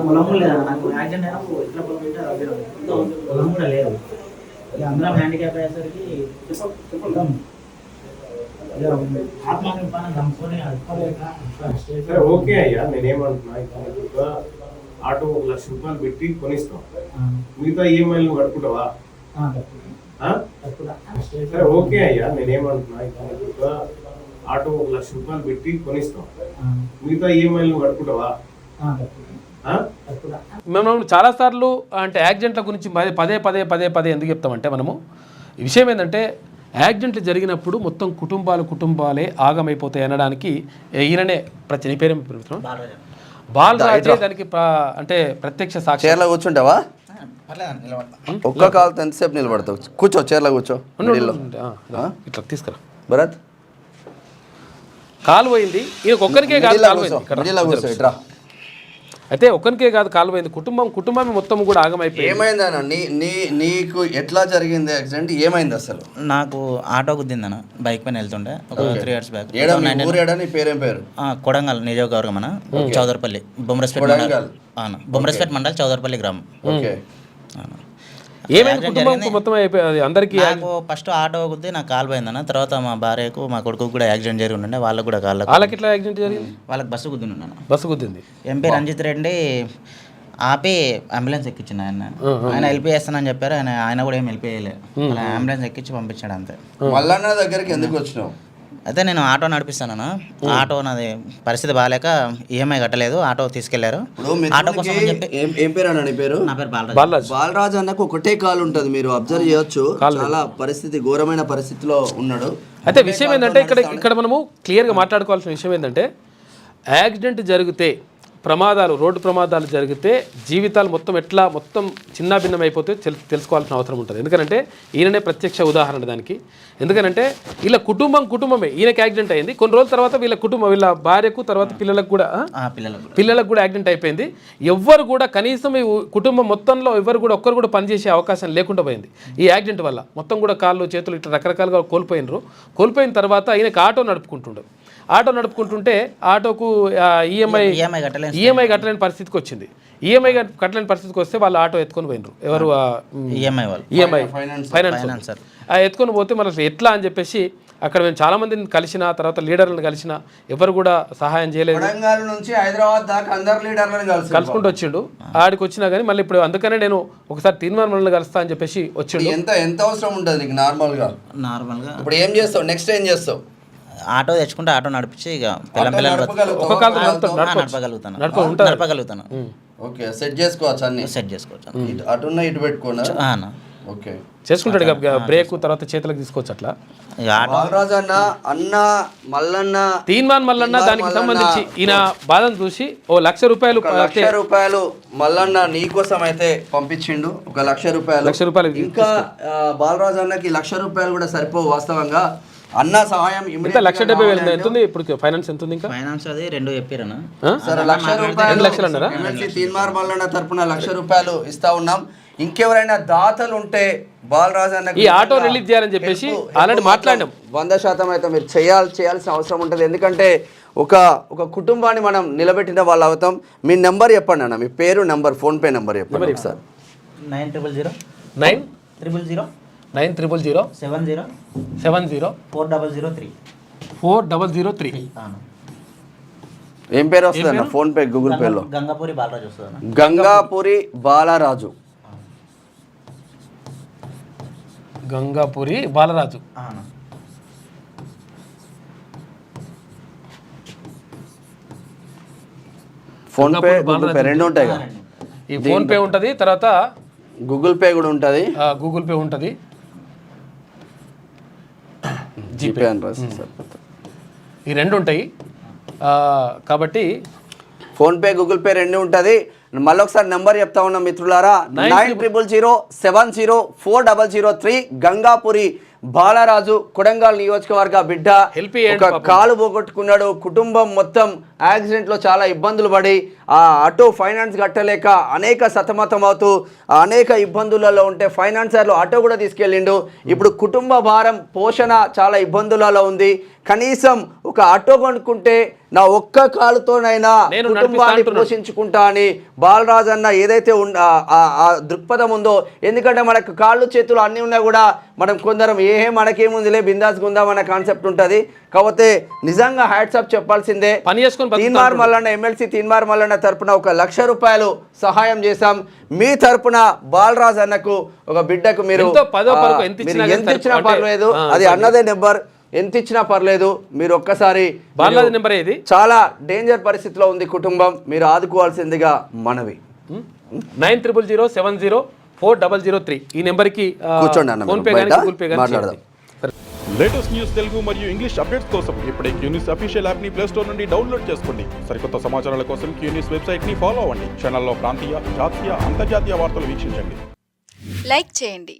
పొలం లేదా నాకు యాక్సిడెంట్ అయినప్పుడు ఇట్లా పొలం ఉంటే అది పొలం కూడా లేదు. ఇక అందరం హ్యాండిక్యాప్ అయ్యేసరికి ఆత్మాభిమానం చంపుకొని సరే ఓకే అయ్యా, నేనేమంటున్నా ఇప్పుడు ఆటో 1 లక్ష రూపాయలు పెట్టి కొనిస్తాం, మిగతా ఈఎంఐలు కట్టుకుంటావా? సరే ఓకే అయ్యా, నేనేమంటున్నా ఇప్పుడు ఆటో 1 లక్ష రూపాయలు పెట్టి కొనిస్తాం, మిగతా ఈఎంఐలు కట్టుకుంటావా? మనం చాలాసార్లు అంటే యాక్సిడెంట్ల గురించి పదే పదే పదే పదే ఎందుకు చెప్తామంటే మనము ఈ విషయం ఏంటంటే యాక్సిడెంట్లు జరిగినప్పుడు మొత్తం కుటుంబాలే ఆగమైపోతాయి అనడానికి ఈయననే నీ పేరు బాలరాజే దానికి అంటే ప్రత్యక్ష సాక్షి. చైర్లో కూర్చుంటావా? ఒక్క కాలు ఎంతసేపు నిలబడతావు? కూర్చో, చైర్లో కూర్చో. ఇట్లా తీసుకురా భరత్. కాలు పోయింది ఈయన ఒక్కరికే కాదు, ఇట్రా. అయితే ఒక్కరికే కాదు కాలు పోయింది, కుటుంబం మొత్తం కూడా ఆగమైపోయింది. ఏమైందన్న నీకు ఎట్లా జరిగింది యాక్సిడెంట్? ఏమైంది అసలు? నాకు ఆటో గుద్దిందన్న, బైక్ పైన వెళ్తుండే ఒక 3 years బ్యాక్. నీ పేరేం పేరు? కొడంగల్ నియోజకవర్గం అన్న, చౌదరపల్లి, బొమ్మరస్పేట మండల్, చౌదరపల్లి గ్రామం. ఏమైంది కుటుంబం మొత్తం అయిపోయింది అందరికీ? నాకు ఫస్ట్ ఆటో గుద్ది నాకు కాలు పోయిందన్న, తర్వాత మా భార్యకు మా కొడుకు కూడా యాక్సిడెంట్ జరిగి ఉండే, వాళ్ళకి కూడా వాళ్ళకి ఇట్లా యాక్సిడెంట్ జరిగింది. వాళ్ళకి బస్సు గుద్దిండు. బస్సు గుద్దింది. ఎంపీ రంజిత్ రెడ్డి ఆపి అంబులెన్స్ ఎక్కించింది ఆయన హెల్ప్ చేస్తానని చెప్పారు, ఆయన కూడా ఏం హెల్ప్ చేయలేదు, అంబులెన్స్ ఎక్కించి పంపించాడు అంతే. మల్లన్న దగ్గరికి ఎందుకు వచ్చినావు? అయితే నేను ఆటో నడిపిస్తాను, ఆటో నాది పరిస్థితి బాగాలేక ఈఎంఐ కట్టలేదు, ఆటో తీసుకెళ్లారు. ఆటో కోసం ఏం పేరు అన్న నీ పేరు? నా పేరు బాలరాజ్ అన్నకు ఒకటే కాలు ఉంటుంది, మీరు అబ్జర్వ్ చేయొచ్చు. చాలా పరిస్థితి ఘోరమైన పరిస్థితిలో ఉన్నాడు. అయితే విషయం ఏంటంటే ఇక్కడ మనము క్లియర్గా మాట్లాడుకోవాల్సిన విషయం ఏంటంటే యాక్సిడెంట్ జరిగితే రోడ్డు ప్రమాదాలు జరిగితే జీవితాలు మొత్తం చిన్నాభిన్నం అయిపోతే తెలుసుకోవాల్సిన అవసరం ఉంటుంది. ఎందుకంటే ఈయననే ప్రత్యక్ష ఉదాహరణ దానికి. ఎందుకంటే వీళ్ళ కుటుంబమే ఈయనకి యాక్సిడెంట్ అయింది, కొన్ని రోజుల తర్వాత వీళ్ళ భార్యకు తర్వాత పిల్లలకు కూడా యాక్సిడెంట్ అయిపోయింది. ఎవ్వరు కూడా కనీసం ఈ కుటుంబం మొత్తంలో ఒక్కరు కూడా పనిచేసే అవకాశం లేకుండా పోయింది ఈ యాక్సిడెంట్ వల్ల. మొత్తం కూడా కాళ్ళు చేతులు ఇట్లా రకరకాలుగా కోల్పోయిన తర్వాత ఈయనకి ఆటో నడుపుకుంటుంటే ఆటోకు ఈఎంఐ కట్టలేని పరిస్థితికి వచ్చింది. ఈఎంఐ కట్టలేని పరిస్థితికి వస్తే వాళ్ళు ఆటో ఎత్తుకొని పోయినరు. ఎవరు? ఈఎంఐ ఫైనాన్స్ ఎత్తుకొని పోతే మనకు ఎట్లా అని చెప్పేసి అక్కడ మేము చాలా మందిని కలిసిన తర్వాత లీడర్లను కలిసిన ఎవరు కూడా సహాయం చేయలేదు. కలుసుకుంటూ వచ్చిండు. ఆడికి వచ్చినా కానీ మళ్ళీ ఇప్పుడు అందుకనే నేను ఒకసారి తీర్మానం కలుస్తా అని చెప్పేసి వచ్చిండు. ఎంత అవసరం ఉంటుంది నీకు నార్మల్గా? ఇప్పుడు ఏం చేస్తావు? నెక్స్ట్ ఏం చేస్తావు? ఆటో తెచ్చుకుంటే ఆటో నడిపించి ఇక నడపగలుగుతాను. ఓకే, సెట్ చేసుకోవచ్చు, అన్ని సెట్ చేసుకోవచ్చు. అటున్న ఇటు పెట్టుకోండి. ఓకే, చేసుకుంటాడు. బ్రేక్ తర్వాత చేతులకు తీసుకోవచ్చు. అట్లా బాలరాజు అన్న మల్లన్న తీన్మాన్ మల్లన్న దానికి సంబంధించి ఈయన బాధను చూసి ₹1,00,000 రూపాయలు మల్లన్న నీకోసం అయితే పంపించిండు. ₹1,00,000. ఇంకా బాలరాజు అన్నకి ₹1,00,000 కూడా సరిపోవు వాస్తవంగా. అన్న సహాయం ₹1,70,000 ఎంత ఉంది ఇప్పుడు? ఫైనాన్స్ ఎంత ఉంది? ఇంకా ఫైనాన్స్ అది 2 చెప్పారన్నా. సరే, ₹1,00,000 అన్నారా? తీన్మార్ మల్లన్న తరపున ₹1,00,000 ఇస్తా ఉన్నాం. ఇంకెవరైనా దాతలు ఉంటే బాలరాజు అన్న ఈ ఆటో రిలీజ్ చేయాలని చెప్పేసి ఆల్రెడీ మాట్లాడినాం. 100% అయితే మీరు చేయాల్సిన అవసరం ఉంటుంది. ఎందుకంటే ఒక కుటుంబాన్ని మనం నిలబెట్టిన వాళ్ళు అవుతాం. మీ నెంబర్ చెప్పండి అన్న, మీ పేరు, నెంబర్, ఫోన్పే నెంబర్ చెప్పండి ఒకసారి. 9000 70 4003. ఏం పేరు వస్తుంది అన్న ఫోన్ పే గూగుల్ పేలో? గంగాపురి బాలరాజు వస్తుంది. Gangapuri Balaraju. Phone pay Google pay రెండు ఉంటాయి కదా. ఈ ఫోన్ పే ఉంటుంది, తర్వాత గూగుల్ పే కూడా ఉంటుంది. జీపే అని రాసి ఈ రెండు ఉంటాయి. కాబట్టి ఫోన్పే గూగుల్ పే రెండు ఉంటుంది. మళ్ళీ ఒకసారి నెంబర్ చెప్తా ఉన్నాం మిత్రులారా, 9000704003. గంగాపురి బాలరాజు, కొడంగల్ నియోజకవర్గ బిడ్డ. ఒక కాలు పోగొట్టుకున్నాడు. కుటుంబం మొత్తం యాక్సిడెంట్లో చాలా ఇబ్బందులు పడి ఆ ఆటో ఫైనాన్స్ కట్టలేక అనేక సతమతం అవుతూ అనేక ఇబ్బందులలో ఉంటే ఫైనాన్సర్లు ఆటో కూడా తీసుకెళ్ళిండు. ఇప్పుడు కుటుంబ భారం పోషణ చాలా ఇబ్బందులలో ఉంది. కనీసం ఒక ఆటో కొనుక్కుంటే నా ఒక్క కాలుతోనైనా నేను కుటుంబాన్ని పోషించుకుంటా అని బాలరాజ్ అన్న ఏదైతే ఆ దృక్పథం ఉందో, ఎందుకంటే మనకు కాళ్ళు చేతులు అన్నీ ఉన్నా కూడా మనం కొందరం మనకేముందిలే బిందాస్ గుందాం అన్న కాన్సెప్ట్ ఉంటుంది. కాకపోతే నిజంగా హ్యాట్సాప్ చెప్పాల్సిందే. తీన్మార్ మల్లన్న ఎమ్మెల్సీ తీన్మార్ మల్లన్న తరపున 1 లక్ష రూపాయలు సహాయం చేశాం. మీ తరపున బాలరాజ్ అన్నకు ఒక బిడ్డకు మీరు ఎంత ఇచ్చినా పర్లేదు, అది అన్నదే నెంబర్, ఎంత ఇచ్చినా పర్లేదు. మీరు ఒక్కసారి బాలరాజ్ నెంబర్ ఏది, చాలా డేంజర్ పరిస్థితిలో ఉంది కుటుంబం, మీరు ఆదుకోవాల్సిందిగా మనవి. 9000704003 ఈ నెంబర్కి కూర్చోండి అన్న, ఫోన్ పే కానీ గూగుల్ పే కానీ మాట్లాడదాం. లేటెస్ట్ న్యూస్ తెలుగు మరియు ఇంగ్లీష్ అప్డేట్స్ కోసం ఇప్పుడే క్యూన్యూస్ అఫీషియల్ యాప్ని ప్లే స్టోర్ నుండి డౌన్లోడ్ చేసుకోండి. సరికొత్త సమాచారాల కోసం క్యూన్యూస్ వెబ్సైట్ని ఫాలో అవ్వండి. ఛానల్లో ప్రాంతీయ, జాతీయ, అంతర్జాతీయ వార్తలు వీక్షించండి. లైక్ చేయండి,